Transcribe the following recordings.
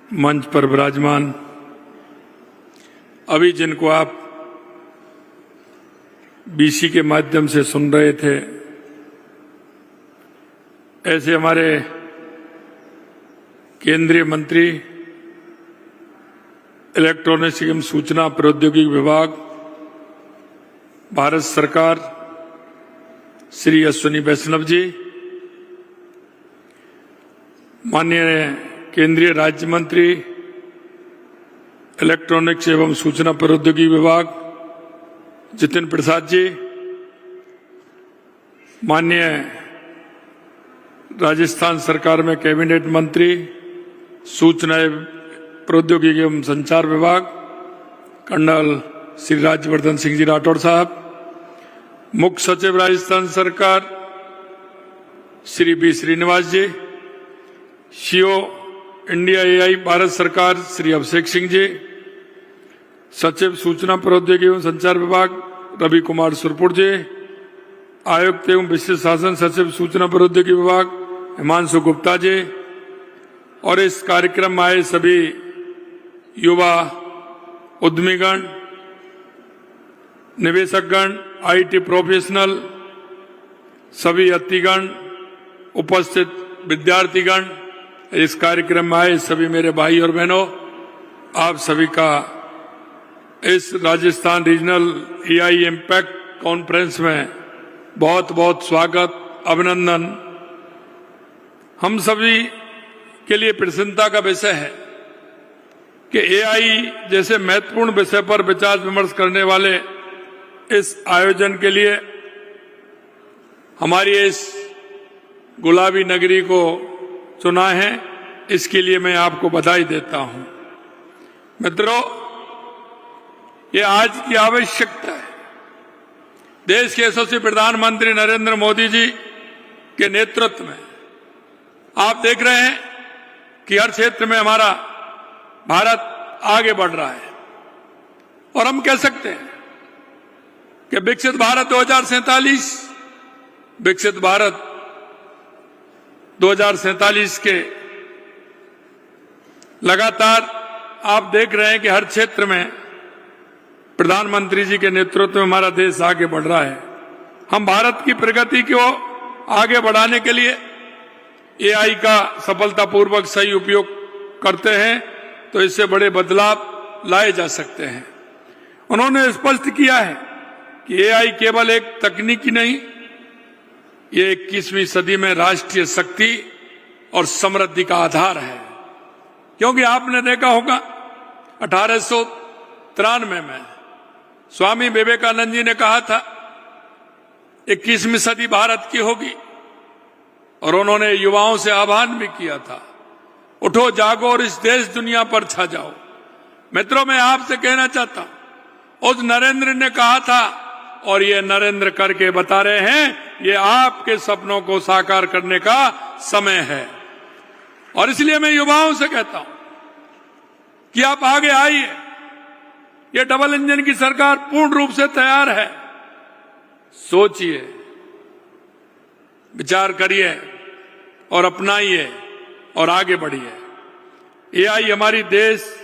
मंच पर विराजमान अभी जिनको आप बीसी के माध्यम से सुन रहे थे, ऐसे हमारे केंद्रीय मंत्री इलेक्ट्रॉनिक्स एवं सूचना प्रौद्योगिकी विभाग, भारत सरकार, श्री अश्विनी वैष्णव जी, माननीय केंद्रीय राज्य मंत्री इलेक्ट्रॉनिक्स एवं सूचना प्रौद्योगिकी विभाग जितिन प्रसाद जी, माननीय राजस्थान सरकार में कैबिनेट मंत्री सूचना प्रौद्योगिकी एवं संचार विभाग कर्नल श्री राज्यवर्धन सिंह जी राठौड़ साहब, मुख्य सचिव राजस्थान सरकार श्री बी श्रीनिवास जी, सीओ इंडिया एआई भारत सरकार श्री अभिषेक सिंह जी, सचिव सूचना प्रौद्योगिकी एवं संचार विभाग रवि कुमार सुरपुर जी, आयुक्त एवं विशिष्ट शासन सचिव सूचना प्रौद्योगिकी विभाग हिमांशु गुप्ता जी, और इस कार्यक्रम में आए सभी युवा उद्यमीगण, निवेशकगण, आईटी प्रोफेशनल, सभी अतिथिगण, उपस्थित विद्यार्थीगण, इस कार्यक्रम में आए सभी मेरे भाई और बहनों, आप सभी का इस Rajasthan regional AI impact conference में बहुत बहुत स्वागत, अभिनंदन। हम सभी के लिए प्रसन्नता का विषय है कि एआई जैसे महत्वपूर्ण विषय पर विचार विमर्श करने वाले इस आयोजन के लिए हमारी इस गुलाबी नगरी को चुना है। इसके लिए मैं आपको बधाई देता हूं। मित्रों, ये आज की आवश्यकता है। देश के यशस्वी प्रधानमंत्री नरेंद्र मोदी जी के नेतृत्व में आप देख रहे हैं कि हर क्षेत्र में हमारा भारत आगे बढ़ रहा है, और हम कह सकते हैं कि विकसित भारत 2047, विकसित भारत 2047 के लगातार आप देख रहे हैं कि हर क्षेत्र में प्रधानमंत्री जी के नेतृत्व में हमारा देश आगे बढ़ रहा है। हम भारत की प्रगति को आगे बढ़ाने के लिए एआई का सफलतापूर्वक सही उपयोग करते हैं तो इससे बड़े बदलाव लाए जा सकते हैं। उन्होंने स्पष्ट किया है कि एआई केवल एक तकनीकी नहीं, ये 21वीं सदी में राष्ट्रीय शक्ति और समृद्धि का आधार है। क्योंकि आपने देखा होगा 1893 में स्वामी विवेकानंद जी ने कहा था 21वीं सदी भारत की होगी, और उन्होंने युवाओं से आह्वान भी किया था, उठो जागो और इस देश दुनिया पर छा जाओ। मित्रों, मैं आपसे कहना चाहता हूं, उस नरेंद्र ने कहा था और ये नरेंद्र करके बता रहे हैं, ये आपके सपनों को साकार करने का समय है। और इसलिए मैं युवाओं से कहता हूं कि आप आगे आइए। ये डबल इंजन की सरकार पूर्ण रूप से तैयार है। सोचिए, विचार करिए और अपनाइए और आगे बढ़िए। एआई हमारी देश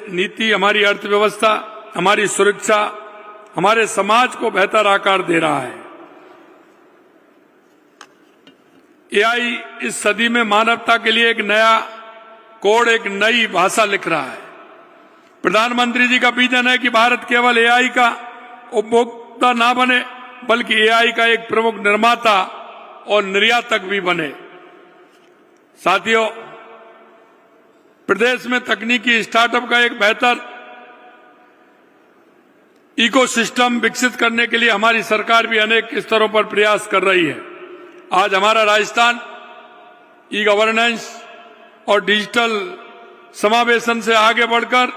नीति, हमारी अर्थव्यवस्था, हमारी सुरक्षा, हमारे समाज को बेहतर आकार दे रहा है। एआई इस सदी में मानवता के लिए एक नया कोड, एक नई भाषा लिख रहा है। प्रधानमंत्री जी का विजन है कि भारत केवल एआई का उपभोक्ता ना बने, बल्कि एआई का एक प्रमुख निर्माता और निर्यातक भी बने। साथियों, प्रदेश में तकनीकी स्टार्टअप का एक बेहतर इकोसिस्टम विकसित करने के लिए हमारी सरकार भी अनेक स्तरों पर प्रयास कर रही है। आज हमारा राजस्थान ई गवर्नेंस और डिजिटल समावेशन से आगे बढ़कर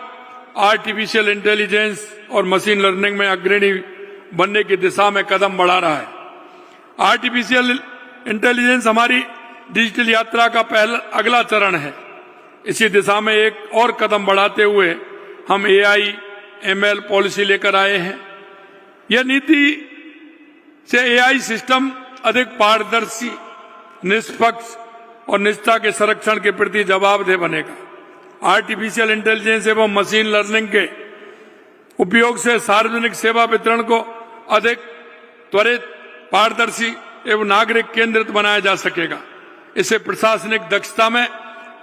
आर्टिफिशियल इंटेलिजेंस और मशीन लर्निंग में अग्रणी बनने की दिशा में कदम बढ़ा रहा है। आर्टिफिशियल इंटेलिजेंस हमारी डिजिटल यात्रा का अगला चरण है। इसी दिशा में एक और कदम बढ़ाते हुए हम एआई एमएल पॉलिसी लेकर आए हैं। यह नीति से एआई सिस्टम अधिक पारदर्शी, निष्पक्ष और निजता के संरक्षण के प्रति जवाबदेह बनेगा। आर्टिफिशियल इंटेलिजेंस एवं मशीन लर्निंग के उपयोग से सार्वजनिक सेवा वितरण को अधिक त्वरित, पारदर्शी एवं नागरिक केंद्रित बनाया जा सकेगा। इससे प्रशासनिक दक्षता में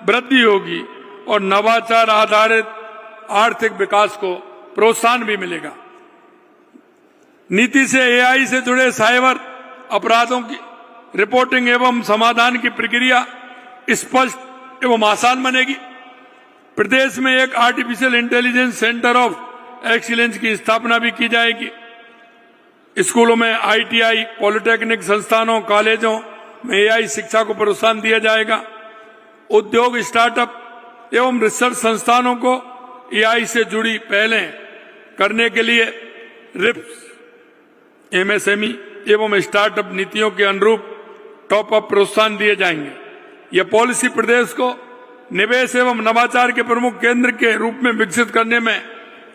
वृद्धि होगी और नवाचार आधारित आर्थिक विकास को प्रोत्साहन भी मिलेगा। नीति से एआई से जुड़े साइबर अपराधों की रिपोर्टिंग एवं समाधान की प्रक्रिया स्पष्ट एवं आसान बनेगी। प्रदेश में एक artificial intelligence centre of excellence की स्थापना भी की जाएगी। स्कूलों में आईटीआई, पॉलिटेक्निक संस्थानों, कॉलेजों में एआई शिक्षा को प्रोत्साहन दिया जाएगा। उद्योग, स्टार्टअप एवं रिसर्च संस्थानों को एआई से जुड़ी पहलें करने के लिए रिप्स, एमएसएमई एवं स्टार्टअप नीतियों के अनुरूप टॉप अप प्रोत्साहन दिए जाएंगे। यह पॉलिसी प्रदेश को निवेश एवं नवाचार के प्रमुख केंद्र के रूप में विकसित करने में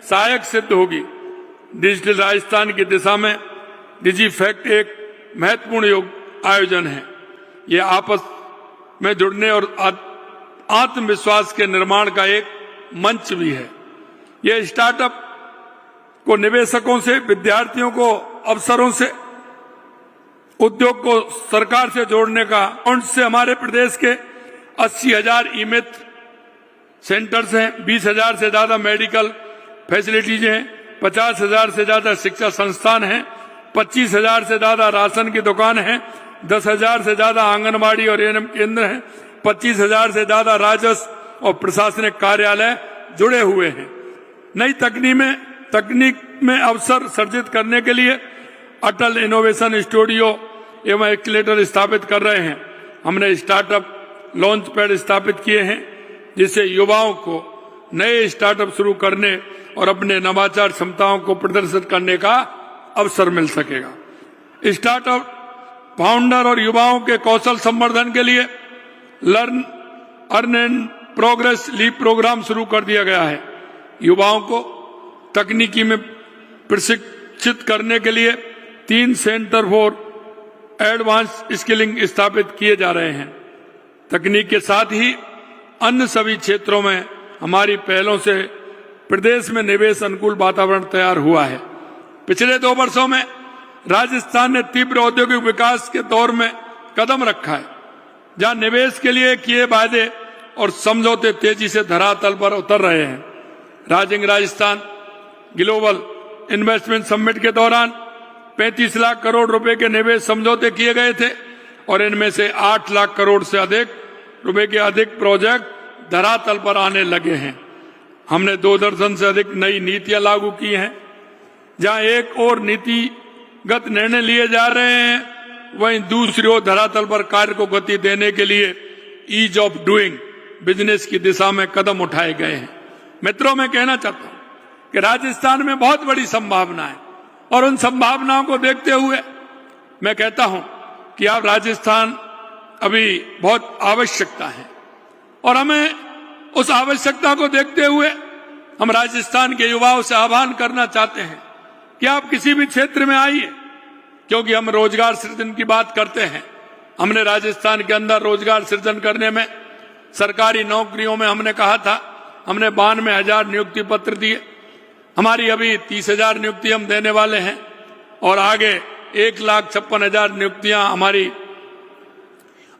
सहायक सिद्ध होगी। डिजिटल राजस्थान की दिशा में डिजीफैक्ट एक महत्वपूर्ण आयोजन है। यह आपस में जुड़ने और आत्मविश्वास के निर्माण का एक मंच भी है। यह स्टार्टअप को निवेशकों से, विद्यार्थियों को अवसरों से, उद्योग को सरकार से जोड़ने का से हमारे प्रदेश के 80,000 ई-मित्र सेंटर्स हैं, 20,000 से ज्यादा मेडिकल फैसिलिटीज हैं, 50,000 से ज्यादा शिक्षा संस्थान हैं, 25,000 से ज्यादा राशन की दुकान है, 10,000 से ज्यादा आंगनबाड़ी और एएनएम केंद्र हैं, 25,000 से ज्यादा राजस्व और प्रशासनिक कार्यालय जुड़े हुए हैं। नई तकनीक में अवसर सर्जित करने के लिए अटल इनोवेशन स्टूडियो एवं एक्सीलेटर स्थापित कर रहे हैं। हमने स्टार्टअप लॉन्च पैड स्थापित किए हैं, जिससे युवाओं को नए स्टार्टअप शुरू करने और अपने नवाचार क्षमताओं को प्रदर्शित करने का अवसर मिल सकेगा। स्टार्टअप फाउंडर और युवाओं के कौशल संवर्धन के लिए learn, earn and progress leap program शुरू कर दिया गया है। युवाओं को तकनीकी में प्रशिक्षित करने के लिए 3 सेंटर फॉर एडवांस स्किलिंग स्थापित किए जा रहे हैं। तकनीक के साथ ही अन्य सभी क्षेत्रों में हमारी पहलों से प्रदेश में निवेश अनुकूल वातावरण तैयार हुआ है। पिछले 2 वर्षों में राजस्थान ने तीव्र औद्योगिक विकास के दौर में कदम रखा है, जहां निवेश के लिए किए वादे और समझौते तेजी से धरातल पर उतर रहे हैं। राजिंग राजस्थान ग्लोबल इन्वेस्टमेंट समिट के दौरान 35 लाख करोड़ रुपए के निवेश समझौते किए गए थे और इनमें से 8 लाख करोड़ से अधिक रुपए के अधिक प्रोजेक्ट धरातल पर आने लगे हैं। हमने 2 दर्जन से अधिक नई नीतियां लागू की हैं। जहां एक और नीतिगत निर्णय लिए जा रहे हैं, वहीं दूसरी ओर धरातल पर कार्य को गति देने के लिए ईज ऑफ डूइंग बिजनेस की दिशा में कदम उठाए गए हैं। मित्रों, मैं कहना चाहता हूं कि राजस्थान में बहुत बड़ी संभावना है और उन संभावनाओं को देखते हुए मैं कहता हूं कि अब राजस्थान अभी बहुत आवश्यकता है और हमें उस आवश्यकता को देखते हुए हम राजस्थान के युवाओं से आह्वान करना चाहते हैं कि आप किसी भी क्षेत्र में आइए, क्योंकि हम रोजगार सृजन की बात करते हैं। हमने राजस्थान के अंदर रोजगार सृजन करने में सरकारी नौकरियों में हमने कहा था, हमने 92,000 नियुक्ति पत्र दिए। हमारी अभी 30,000 नियुक्ति हम देने वाले हैं और आगे 1,56,000 नियुक्तियां हमारी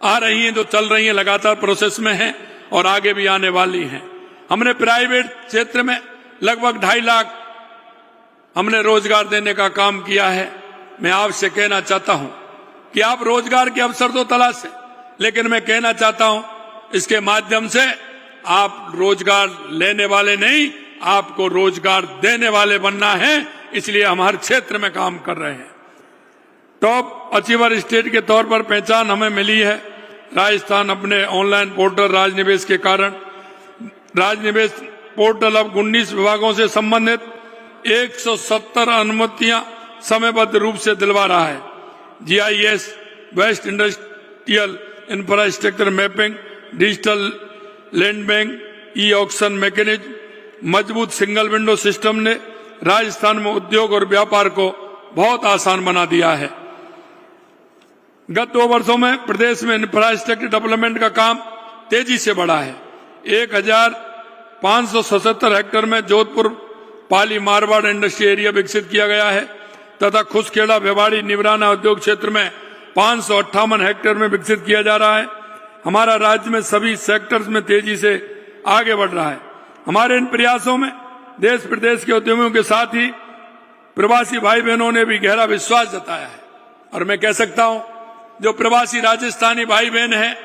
आ रही हैं, जो चल रही हैं, लगातार प्रोसेस में हैं और आगे भी आने वाली हैं। हमने प्राइवेट क्षेत्र में लगभग 2.5 लाख हमने रोजगार देने का काम किया है। मैं आपसे कहना चाहता हूं कि आप रोजगार के अवसर तो तलाशें, लेकिन मैं कहना चाहता हूं इसके माध्यम से आप रोजगार लेने वाले नहीं, आपको रोजगार देने वाले बनना है। इसलिए हम हर क्षेत्र में काम कर रहे हैं। टॉप अचीवर स्टेट के तौर पर पहचान हमें मिली है। राजस्थान अपने ऑनलाइन पोर्टल राजनिवेश के कारण राजनिवेश पोर्टल अब 19 विभागों से संबंधित 170 अनुमतियां समयबद्ध रूप से दिलवा रहा है। GIS, west industrial infrastructure mapping, digital land bank, e auction mechanism, मजबूत सिंगल विंडो सिस्टम ने राजस्थान में उद्योग और व्यापार को बहुत आसान बना दिया है। गत 2 वर्षों में प्रदेश में इंफ्रास्ट्रक्चर डेवलपमेंट का काम तेजी से बढ़ा है। 1577 हेक्टेयर में जोधपुर पाली मारवाड़ इंडस्ट्री एरिया विकसित किया गया है तथा खुसखेड़ा भिवाड़ी निवराना उद्योग क्षेत्र में 558 हेक्टेयर में विकसित किया जा रहा है। हमारा राज्य में सभी सेक्टर्स में तेजी से आगे बढ़ रहा है। हमारे इन प्रयासों में देश प्रदेश के उद्यमियों के साथ ही प्रवासी भाई बहनों ने भी गहरा विश्वास जताया है। और मैं कह सकता हूं, जो प्रवासी राजस्थानी भाई बहन हैं,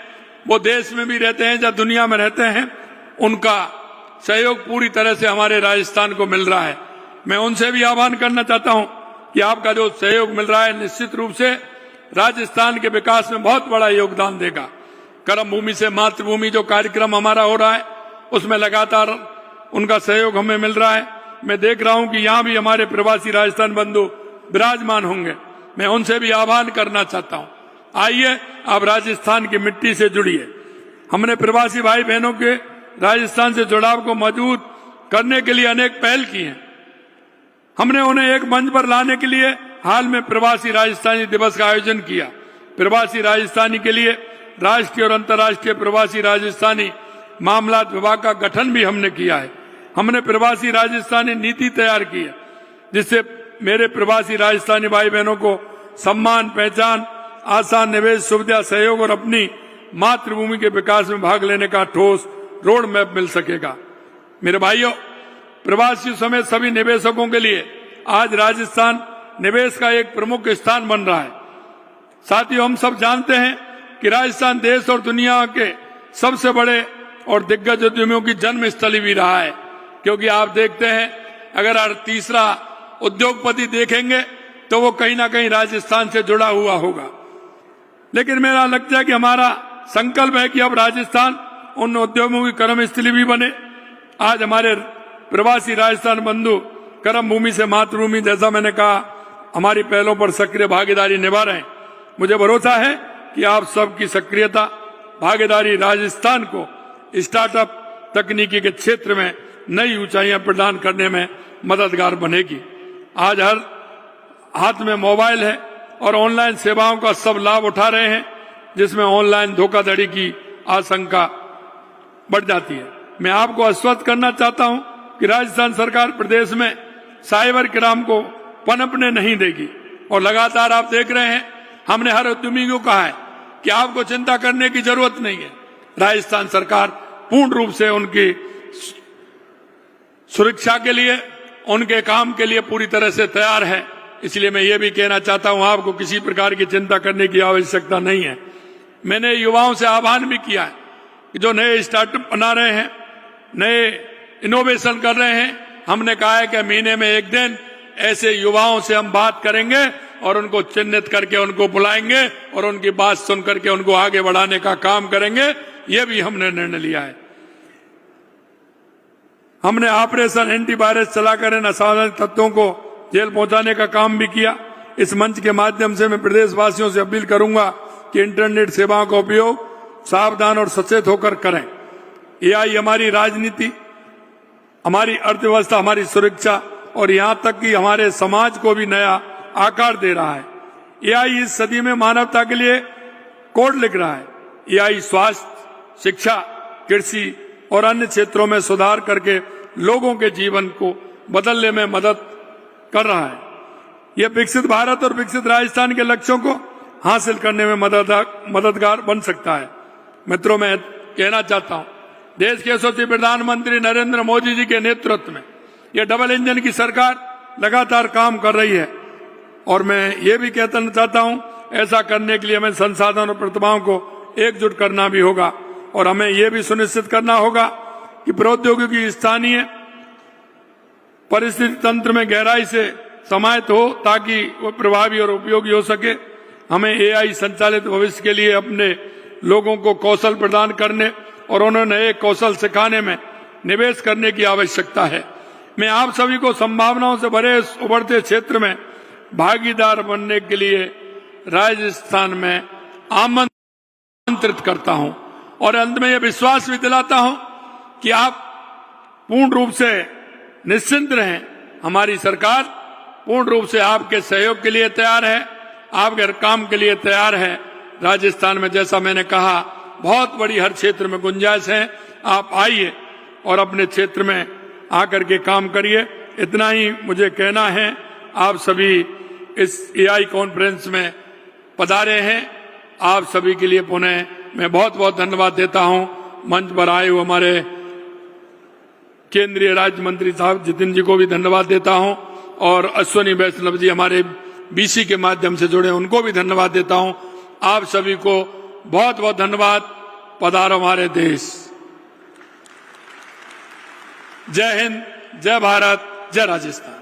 वो देश में भी रहते हैं या दुनिया में रहते हैं, उनका सहयोग पूरी तरह से हमारे राजस्थान को मिल रहा है। मैं उनसे भी आह्वान करना चाहता हूं कि आपका जो सहयोग मिल रहा है निश्चित रूप से राजस्थान के विकास में बहुत बड़ा योगदान देगा। कर्म भूमि से मातृभूमि जो कार्यक्रम हमारा हो रहा है, उसमें लगातार उनका सहयोग हमें मिल रहा है। मैं देख रहा हूं कि यहां भी हमारे प्रवासी राजस्थान बंधु विराजमान होंगे। मैं उनसे भी आह्वान करना चाहता हूं, आइए आप राजस्थान की मिट्टी से जुड़िए। हमने प्रवासी भाई बहनों के राजस्थान से जुड़ाव को मजबूत करने के लिए अनेक पहल की हैं। हमने उन्हें एक मंच पर लाने के लिए हाल में प्रवासी राजस्थानी दिवस का आयोजन किया। प्रवासी राजस्थानी के लिए राष्ट्रीय और अंतर्राष्ट्रीय प्रवासी राजस्थानी मामलात विभाग का गठन भी हमने किया है। हमने प्रवासी राजस्थानी नीति तैयार की है, जिससे मेरे प्रवासी राजस्थानी भाई बहनों को सम्मान, पहचान, आसान निवेश सुविधा, सहयोग और अपनी मातृभूमि के विकास में भाग लेने का ठोस रोड मैप मिल सकेगा। मेरे भाइयों, प्रवासियों समेत सभी निवेशकों के लिए आज राजस्थान निवेश का एक प्रमुख स्थान बन रहा है। साथियों, हम सब जानते हैं कि राजस्थान देश और दुनिया के सबसे बड़े और दिग्गज उद्यमियों की जन्मस्थली भी रहा है, क्योंकि आप देखते हैं अगर हर तीसरा उद्योगपति देखेंगे तो वो कहीं ना कहीं राजस्थान से जुड़ा हुआ होगा। लेकिन मेरा लगता है कि हमारा संकल्प है कि अब राजस्थान उन उद्योगों की कर्मस्थली भी बने। आज हमारे प्रवासी राजस्थान बंधु कर्म भूमि से मातृभूमि, जैसा मैंने कहा, हमारी पहलों पर सक्रिय भागीदारी निभा रहे हैं। मुझे भरोसा है कि आप सबकी सक्रियता, भागीदारी राजस्थान को स्टार्टअप तकनीकी के क्षेत्र में नई ऊंचाइयां प्रदान करने में मददगार बनेगी। आज हर हाथ में मोबाइल है और ऑनलाइन सेवाओं का सब लाभ उठा रहे हैं, जिसमें ऑनलाइन धोखाधड़ी की आशंका बढ़ जाती है। मैं आपको आश्वस्त करना चाहता हूं कि राजस्थान सरकार प्रदेश में साइबर क्राइम को पनपने नहीं देगी। और लगातार आप देख रहे हैं, हमने हर उद्यमी को कहा है कि आपको चिंता करने की जरूरत नहीं है। राजस्थान सरकार पूर्ण रूप से उनकी सुरक्षा के लिए, उनके काम के लिए पूरी तरह से तैयार है। इसलिए मैं ये भी कहना चाहता हूं, आपको किसी प्रकार की चिंता करने की आवश्यकता नहीं है। मैंने युवाओं से आह्वान भी किया है कि जो नए स्टार्टअप बना रहे हैं, नए इनोवेशन कर रहे हैं, हमने कहा है कि महीने में एक दिन ऐसे युवाओं से हम बात करेंगे और उनको चिन्हित करके उनको बुलाएंगे और उनकी बात सुन करके उनको आगे बढ़ाने का काम करेंगे। ये भी हमने निर्णय लिया है। हमने ऑपरेशन एंटीवायरस चलाकर इन असाधारण तत्वों को जेल पहुंचाने का काम भी किया। इस मंच के माध्यम से मैं प्रदेशवासियों से अपील करूंगा कि इंटरनेट सेवाओं का उपयोग सावधान और सचेत होकर करें। एआई हमारी राजनीति, हमारी अर्थव्यवस्था, हमारी सुरक्षा और यहां तक कि हमारे समाज को भी नया आकार दे रहा है। एआई इस सदी में मानवता के लिए कोड लिख रहा है। एआई स्वास्थ्य, शिक्षा, कृषि और अन्य क्षेत्रों में सुधार करके लोगों के जीवन को बदलने में मदद कर रहा है। यह विकसित भारत और विकसित राजस्थान के लक्ष्यों को हासिल करने में मददगार बन सकता है। मित्रों, मैं कहना चाहता हूं, देश के यशस्वी प्रधानमंत्री नरेंद्र मोदी जी के नेतृत्व में यह डबल इंजन की सरकार लगातार काम कर रही है। और मैं ये भी कहना चाहता हूं, ऐसा करने के लिए हमें संसाधन और प्रतिभाओं को एकजुट करना भी होगा और हमें यह भी सुनिश्चित करना होगा कि प्रौद्योगिकी स्थानीय परिस्थिति तंत्र में गहराई से समाहित हो ताकि वो प्रभावी और उपयोगी हो सके। हमें एआई संचालित भविष्य के लिए अपने लोगों को कौशल प्रदान करने और उन्हें नए कौशल सिखाने में निवेश करने की आवश्यकता है। मैं आप सभी को संभावनाओं से भरे उभरते क्षेत्र में भागीदार बनने के लिए राजस्थान में आमंत्रित करता हूं और अंत में यह विश्वास भी दिलाता हूं कि आप पूर्ण रूप से निश्चिंत रहें। हमारी सरकार पूर्ण रूप से आपके सहयोग के लिए तैयार है, आपके काम के लिए तैयार है। राजस्थान में जैसा मैंने कहा बहुत बड़ी हर क्षेत्र में गुंजाइश है। आप आइए और अपने क्षेत्र में आकर के काम करिए। इतना ही मुझे कहना है। आप सभी इस एआई कॉन्फ्रेंस में पधारे हैं, आप सभी के लिए पुनः मैं बहुत बहुत धन्यवाद देता हूं। मंच पर आए हुए हमारे केंद्रीय राज्य मंत्री साहब जितिन जी को भी धन्यवाद देता हूं, और अश्विनी वैष्णव जी हमारे बीसी के माध्यम से जुड़े, उनको भी धन्यवाद देता हूं। आप सभी को बहुत बहुत धन्यवाद। पधारो हमारे देश। जय हिंद, जय भारत, जय राजस्थान।